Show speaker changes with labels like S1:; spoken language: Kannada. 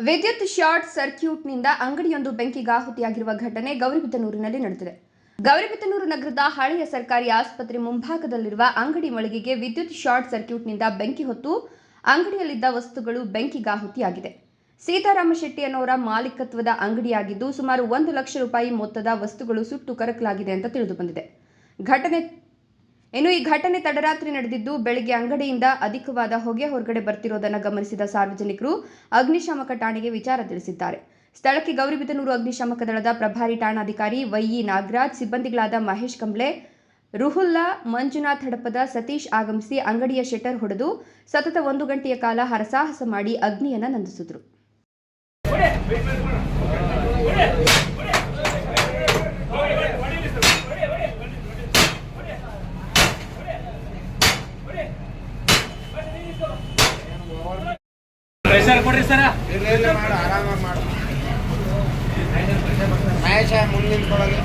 S1: ವಿದ್ಯುತ್ ಶಾರ್ಟ್ ಸರ್ಕ್ಯೂಟ್ನಿಂದ ಅಂಗಡಿಯೊಂದು ಬೆಂಕಿಗಾಹುತಿಯಾಗಿರುವ ಘಟನೆ ಗೌರಿಬಿದನೂರಿನಲ್ಲಿ ನಡೆದಿದೆ. ಗೌರಿಬಿದನೂರು ನಗರದ ಹಳೆಯ ಸರ್ಕಾರಿ ಆಸ್ಪತ್ರೆ ಮುಂಭಾಗದಲ್ಲಿರುವ ಅಂಗಡಿ ಮಳಿಗೆಗೆ ವಿದ್ಯುತ್ ಶಾರ್ಟ್ ಸರ್ಕ್ಯೂಟ್ನಿಂದ ಬೆಂಕಿ ಹೊತ್ತು ಅಂಗಡಿಯಲ್ಲಿದ್ದ ವಸ್ತುಗಳು ಬೆಂಕಿಗಾಹುತಿಯಾಗಿದೆ. ಸೀತಾರಾಮ ಶೆಟ್ಟಿ ಅನ್ನೋರ ಮಾಲೀಕತ್ವದ ಅಂಗಡಿಯಾಗಿದ್ದು ಸುಮಾರು 1 ಲಕ್ಷ ರೂಪಾಯಿ ಮೊತ್ತದ ವಸ್ತುಗಳು ಸುಟ್ಟು ಕರಕಲಾಗಿದೆ ಅಂತ ತಿಳಿದುಬಂದಿದೆ. ಈ ಘಟನೆ ತಡರಾತ್ರಿ ನಡೆದಿದ್ದು ಬೆಳಗ್ಗೆ ಅಂಗಡಿಯಿಂದ ಅಧಿಕವಾದ ಹೊಗೆ ಹೊರಗಡೆ ಬರ್ತಿರೋದನ್ನು ಗಮನಿಸಿದ ಸಾರ್ವಜನಿಕರು ಅಗ್ನಿಶಾಮಕ ಠಾಣೆಗೆ ವಿಚಾರ ತಿಳಿಸಿದ್ದಾರೆ. ಸ್ಥಳಕ್ಕೆ ಗೌರಿಬಿದನೂರು ಅಗ್ನಿಶಾಮಕ ದಳದ ಪ್ರಭಾರಿ ಠಾಣಾಧಿಕಾರಿ ವೈ.ಇ. ನಾಗರಾಜ್, ಸಿಬ್ಬಂದಿಗಳಾದ ಮಹೇಶ್ ಕಂಬ್ಳೆ, ರುಹುಲ್ಲಾ, ಮಂಜುನಾಥ್ ಹಡಪದ, ಸತೀಶ್ ಆಗಮಿಸಿ ಅಂಗಡಿಯ ಶಟರ್ ಹೊಡೆದು ಸತತ 1 ಗಂಟೆಯ ಕಾಲ ಹರಸಾಹಸ ಮಾಡಿ ಅಗ್ನಿಯನ್ನು ನಂದಿಸಿದರು.
S2: ಪ್ರೆಷರ್ ಕೊಡ್ರಿ ಸರ.
S3: ಆರಾಮಾಗಿ ಮಾಡು. ಮಹೇಶ ಮುಂದಿನ ಕೊಡೋದು.